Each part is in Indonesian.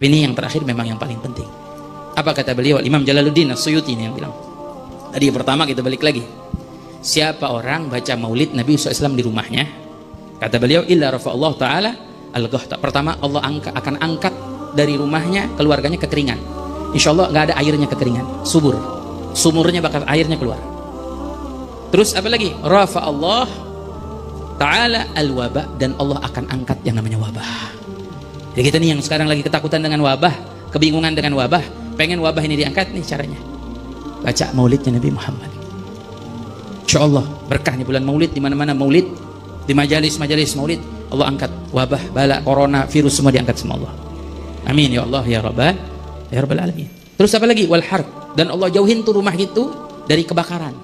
Ini yang terakhir memang yang paling penting. Apa kata beliau? Imam Jalaluddin As-Suyuti ini yang bilang. Tadi pertama kita balik lagi. Siapa orang baca maulid Nabi SAW di rumahnya? Kata beliau, illa rafa'allahu ta'ala al-ghahta. Pertama, Allah akan angkat dari rumahnya, keluarganya kekeringan. Insya Allah nggak ada airnya kekeringan. Subur. Sumurnya bakal airnya keluar. Terus apa lagi? Rafa'allah ta'ala al-wabah. Dan Allah akan angkat yang namanya wabah. Jadi kita nih yang sekarang lagi ketakutan dengan wabah, kebingungan dengan wabah, pengen wabah ini diangkat, nih caranya baca maulidnya Nabi Muhammad. Insya Allah berkah nih bulan maulid, di mana-mana maulid, di majalis-majalis maulid, Allah angkat wabah, bala, corona, virus semua diangkat sama Allah. Amin ya Allah ya Rabbal alamin. Terus apa lagi? Wal harb. Dan Allah jauhin tuh rumah itu dari kebakaran.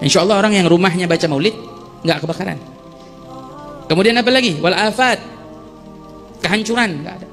Insya Allah orang yang rumahnya baca maulid nggak kebakaran. Kemudian apa lagi? Wal afat. Kehancuran nggak ada.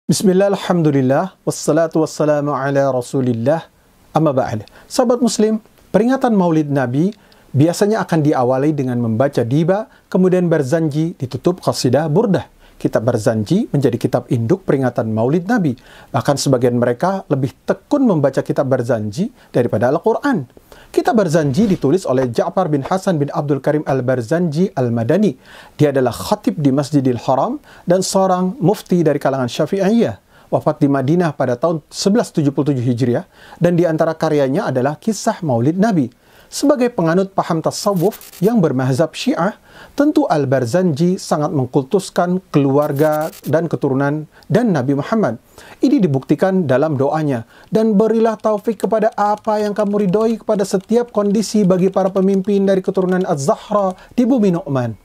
Bismillah, alhamdulillah, wassalatu wassalamu ala rasulillah, amma ba'd. Sahabat muslim, peringatan maulid Nabi biasanya akan diawali dengan membaca diba, kemudian berzanji, ditutup qasidah burdah. Kitab berzanji menjadi kitab induk peringatan maulid Nabi. Bahkan sebagian mereka lebih tekun membaca kitab berzanji daripada Al-Quran. Kitab berzanji ditulis oleh Ja'far bin Hasan bin Abdul Karim Al-Barzanji Al-Madani. Dia adalah khatib di Masjidil Haram dan seorang mufti dari kalangan Syafi'iyah. Wafat di Madinah pada tahun 1177 Hijriah. Dan di antara karyanya adalah Kisah Maulid Nabi. Sebagai penganut paham tasawuf yang bermazhab Syiah, tentu Al-Barzanji sangat mengkultuskan keluarga dan keturunan dan Nabi Muhammad. Ini dibuktikan dalam doanya. Dan berilah taufik kepada apa yang kamu ridhoi kepada setiap kondisi bagi para pemimpin dari keturunan Az-Zahra di bumi Nu'man.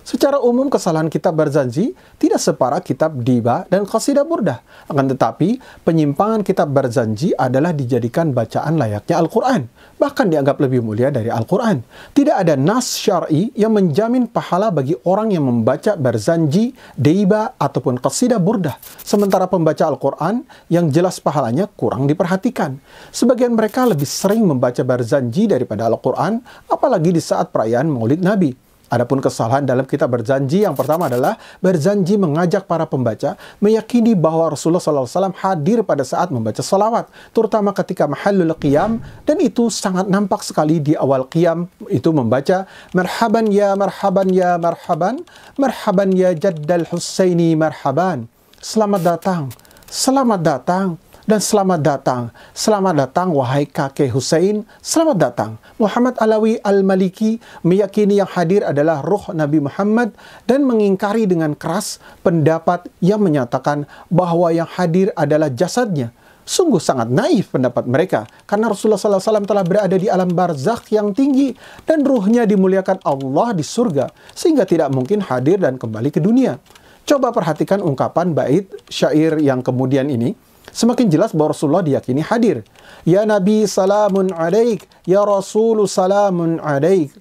Secara umum kesalahan kitab berzanji tidak separah kitab diba dan qasidah burdah. Akan tetapi penyimpangan kitab berzanji adalah dijadikan bacaan layaknya Al-Quran. Bahkan dianggap lebih mulia dari Al-Quran. Tidak ada nas syar'i yang menjamin pahala bagi orang yang membaca berzanji, diba ataupun qasidah burdah. Sementara pembaca Al-Quran yang jelas pahalanya kurang diperhatikan. Sebagian mereka lebih sering membaca berzanji daripada Al-Quran, apalagi di saat perayaan Maulid Nabi. Adapun kesalahan dalam kitab berzanji yang pertama adalah berzanji mengajak para pembaca meyakini bahwa Rasulullah SAW hadir pada saat membaca salawat, terutama ketika mahallul qiyam, dan itu sangat nampak sekali di awal qiyam, itu membaca marhaban ya marhaban ya marhaban, marhaban ya jaddal Husaini marhaban. Selamat datang, selamat datang, dan selamat datang. Selamat datang wahai kakek Husain, selamat datang. Muhammad Alawi Al-Maliki meyakini yang hadir adalah ruh Nabi Muhammad dan mengingkari dengan keras pendapat yang menyatakan bahwa yang hadir adalah jasadnya. Sungguh sangat naif pendapat mereka, karena Rasulullah SAW telah berada di alam barzakh yang tinggi dan ruhnya dimuliakan Allah di surga, sehingga tidak mungkin hadir dan kembali ke dunia. Coba perhatikan ungkapan bait syair yang kemudian ini. Semakin jelas bahwa Rasulullah diyakini hadir. Ya Nabi salamun alaik, ya Rasul salamun alaik.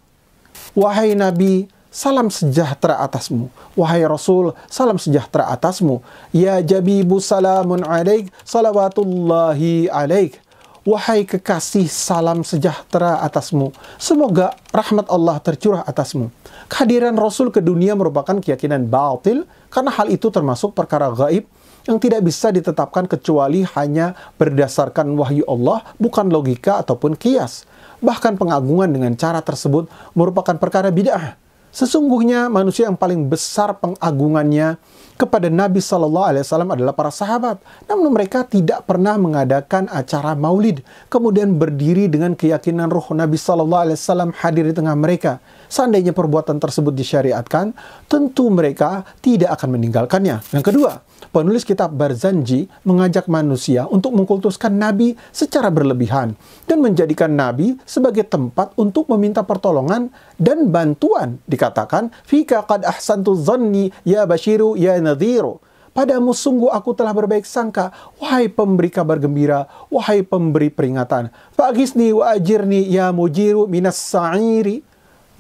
Wahai Nabi, salam sejahtera atasmu. Wahai Rasul, salam sejahtera atasmu. Ya Jabibu salamun alaik, salawatullahi alaik. Wahai kekasih, salam sejahtera atasmu. Semoga rahmat Allah tercurah atasmu. Kehadiran Rasul ke dunia merupakan keyakinan batil, karena hal itu termasuk perkara gaib yang tidak bisa ditetapkan kecuali hanya berdasarkan wahyu Allah, bukan logika ataupun kias. Bahkan pengagungan dengan cara tersebut merupakan perkara bid'ah. Sesungguhnya manusia yang paling besar pengagungannya kepada Nabi SAW adalah para sahabat. Namun mereka tidak pernah mengadakan acara maulid, kemudian berdiri dengan keyakinan ruh Nabi SAW hadir di tengah mereka. Seandainya perbuatan tersebut disyariatkan, tentu mereka tidak akan meninggalkannya. Yang kedua, penulis kitab berzanji mengajak manusia untuk mengkultuskan Nabi secara berlebihan dan menjadikan Nabi sebagai tempat untuk meminta pertolongan dan bantuan. Dikatakan, "Fika qad ahsantu dhanni ya basyiru ya nadhiru." Padamu sungguh aku telah berbaik sangka, wahai pemberi kabar gembira, wahai pemberi peringatan. Fa'agisni wa ajirni ya mujiru minas sa'iri.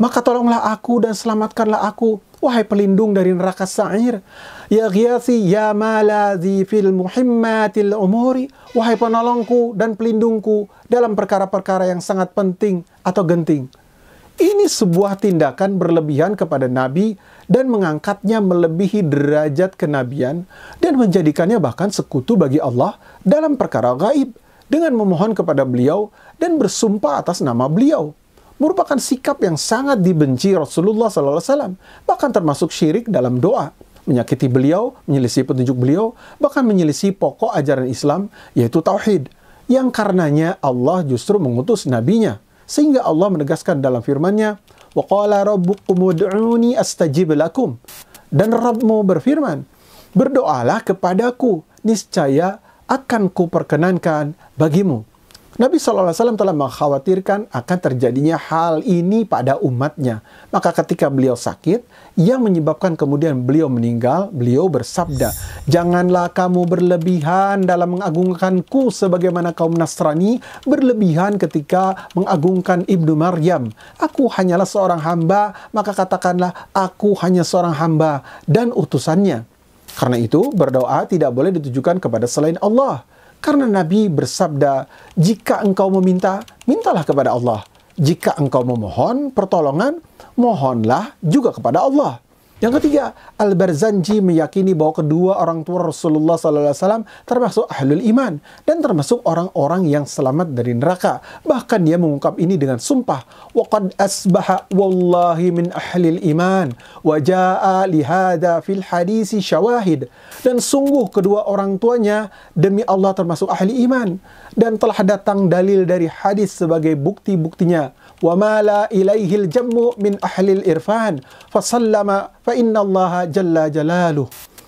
Maka tolonglah aku dan selamatkanlah aku, wahai pelindung dari neraka sa'ir. Ya ghiyasi ya malazi fil muhimmatil umuri, wahai penolongku dan pelindungku dalam perkara-perkara yang sangat penting atau genting. Ini sebuah tindakan berlebihan kepada Nabi dan mengangkatnya melebihi derajat kenabian dan menjadikannya bahkan sekutu bagi Allah dalam perkara gaib dengan memohon kepada beliau dan bersumpah atas nama beliau. Merupakan sikap yang sangat dibenci Rasulullah SAW, bahkan termasuk syirik dalam doa, menyakiti beliau, menyelisih petunjuk beliau, bahkan menyelisih pokok ajaran Islam, yaitu tauhid, yang karenanya Allah justru mengutus nabinya. Sehingga Allah menegaskan dalam firman-Nya, wa qala rabbukum ud'uni astajib lakum. Dan Rabbmu berfirman, berdoalah kepadaku, niscaya akan kuperkenankan bagimu. Nabi SAW telah mengkhawatirkan akan terjadinya hal ini pada umatnya. Maka ketika beliau sakit, yang menyebabkan kemudian beliau meninggal, beliau bersabda, janganlah kamu berlebihan dalam mengagungkanku sebagaimana kaum Nasrani berlebihan ketika mengagungkan Ibnu Maryam. Aku hanyalah seorang hamba, maka katakanlah aku hanya seorang hamba dan utusannya. Karena itu, berdoa tidak boleh ditujukan kepada selain Allah. Karena Nabi bersabda, jika engkau meminta, mintalah kepada Allah. Jika engkau memohon pertolongan, mohonlah juga kepada Allah. Yang ketiga, Al-Barzanji meyakini bahwa kedua orang tua Rasulullah SAW termasuk ahlul iman dan termasuk orang-orang yang selamat dari neraka. Bahkan dia mengungkap ini dengan sumpah, وَقَدْ أَسْبَحَ وَاللَّهِ مِنْ أَحْلِ الْإِمَانِ وَجَاءَ لِهَذَا فِي الْحَدِيثِ شَوَاهِدِ. Dan sungguh kedua orang tuanya demi Allah termasuk ahli iman dan telah datang dalil dari hadis sebagai bukti-buktinya. وَمَا لَا إِلَيْهِ الْجَمُّ مِنْ أَحْلِ الْإِرْفَانِ فَسَلَّمَ فَإِنَّ اللَّهَ جَلَّ جَلَالُهُ.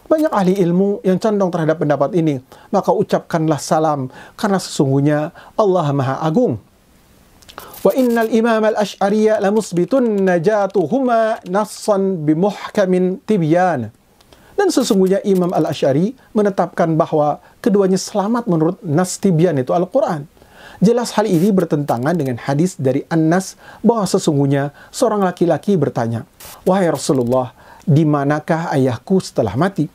Banyak ahli ilmu yang condong terhadap pendapat ini. Maka ucapkanlah salam, karena sesungguhnya Allah Maha Agung. وَإِنَّ الْإِمَامَ الْأَشْعَرِيَّ لَمُسْبِتٌ نَجَاتُهُمَا نَصًّا بِمُحْكَمٍ تِبْيَانٍ. Dan sesungguhnya Imam Al-Asy'ari menetapkan bahwa keduanya selamat menurut nas tibyan, itu Al-Quran. Jelas hal ini bertentangan dengan hadis dari An-Nas bahwa sesungguhnya seorang laki-laki bertanya, wahai Rasulullah, di manakah ayahku setelah mati?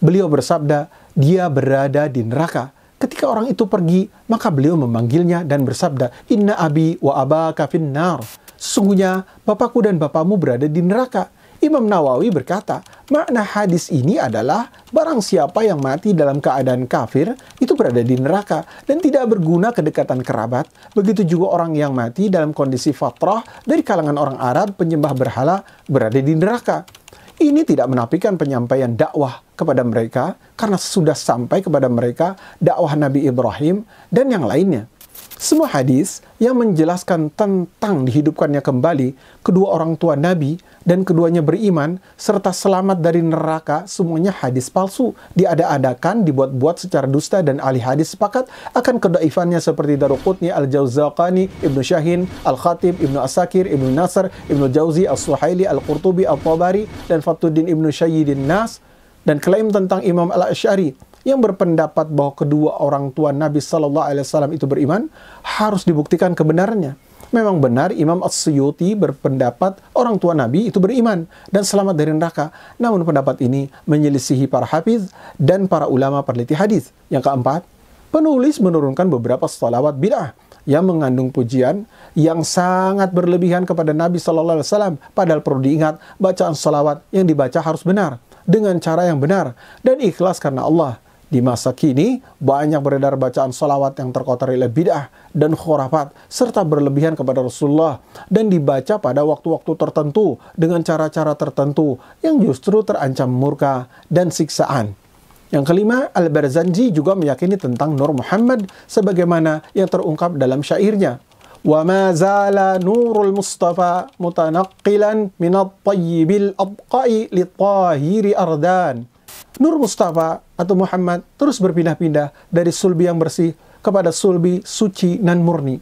Beliau bersabda, dia berada di neraka. Ketika orang itu pergi, maka beliau memanggilnya dan bersabda, inna abi wa abaka finnar. Sesungguhnya bapakku dan bapakmu berada di neraka. Imam Nawawi berkata, makna hadis ini adalah barang siapa yang mati dalam keadaan kafir itu berada di neraka dan tidak berguna kedekatan kerabat. Begitu juga orang yang mati dalam kondisi fatrah dari kalangan orang Arab penyembah berhala berada di neraka. Ini tidak menafikan penyampaian dakwah kepada mereka karena sudah sampai kepada mereka dakwah Nabi Ibrahim dan yang lainnya. Semua hadis yang menjelaskan tentang dihidupkannya kembali kedua orang tua Nabi dan keduanya beriman serta selamat dari neraka, semuanya hadis palsu, diada-adakan, dibuat-buat secara dusta, dan ahli hadis sepakat akan kedaifannya seperti Daruqutni, Al-Jawzaqani, Ibnu Syahin, Al-Khatib, Ibnu Asakir, Ibnu Nasr, Ibnu Jauzi, Al-Suhaili, Al-Qurtubi, Al-Tabari, dan Fatuddin Ibnu Syayyidin Nas. Dan klaim tentang Imam Al-Asy'ari yang berpendapat bahwa kedua orang tua Nabi SAW itu beriman, harus dibuktikan kebenarannya. Memang benar Imam As-Suyuti berpendapat orang tua Nabi itu beriman dan selamat dari neraka. Namun pendapat ini menyelisihi para hafiz dan para ulama peneliti hadis. Yang keempat, penulis menurunkan beberapa shalawat bid'ah yang mengandung pujian yang sangat berlebihan kepada Nabi SAW. Padahal perlu diingat, bacaan shalawat yang dibaca harus benar, dengan cara yang benar, dan ikhlas karena Allah. Di masa kini, banyak beredar bacaan salawat yang terkotori oleh bid'ah dan khurafat, serta berlebihan kepada Rasulullah, dan dibaca pada waktu-waktu tertentu, dengan cara-cara tertentu, yang justru terancam murka dan siksaan. Yang kelima, Al-Barzanji juga meyakini tentang Nur Muhammad, sebagaimana yang terungkap dalam syairnya. وَمَا زَالَ نُورُ الْمُصْطَفَى مُتَنَقِّلًا مِنَ الطَّيِّبِ الْأَبْقَإِ لِلطَّاهِرِ أَرْدَانِ. Nur Mustafa atau Muhammad terus berpindah-pindah dari sulbi yang bersih kepada sulbi suci dan murni.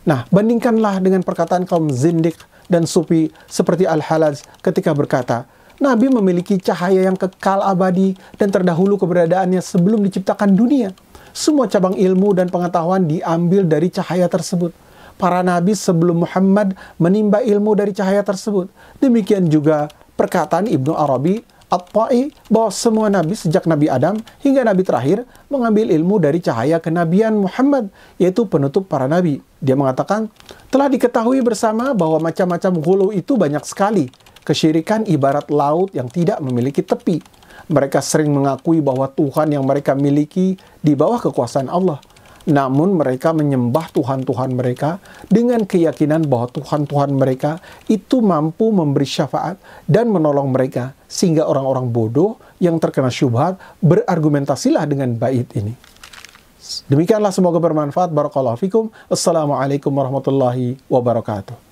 Nah, bandingkanlah dengan perkataan kaum zindik dan sufi seperti Al-Halaj ketika berkata, Nabi memiliki cahaya yang kekal abadi dan terdahulu keberadaannya sebelum diciptakan dunia. Semua cabang ilmu dan pengetahuan diambil dari cahaya tersebut. Para nabi sebelum Muhammad menimba ilmu dari cahaya tersebut. Demikian juga perkataan Ibnu Arabi At-Tai bahwa semua nabi sejak Nabi Adam hingga nabi terakhir mengambil ilmu dari cahaya kenabian Muhammad, yaitu penutup para nabi. Dia mengatakan, telah diketahui bersama bahwa macam-macam ghulu itu banyak sekali. Kesyirikan ibarat laut yang tidak memiliki tepi. Mereka sering mengakui bahwa Tuhan yang mereka miliki di bawah kekuasaan Allah. Namun mereka menyembah Tuhan-Tuhan mereka dengan keyakinan bahwa Tuhan-Tuhan mereka itu mampu memberi syafaat dan menolong mereka. Sehingga orang-orang bodoh yang terkena syubhat berargumentasilah dengan bait ini. Demikianlah, semoga bermanfaat. Barakallahu fikum. Assalamualaikum warahmatullahi wabarakatuh.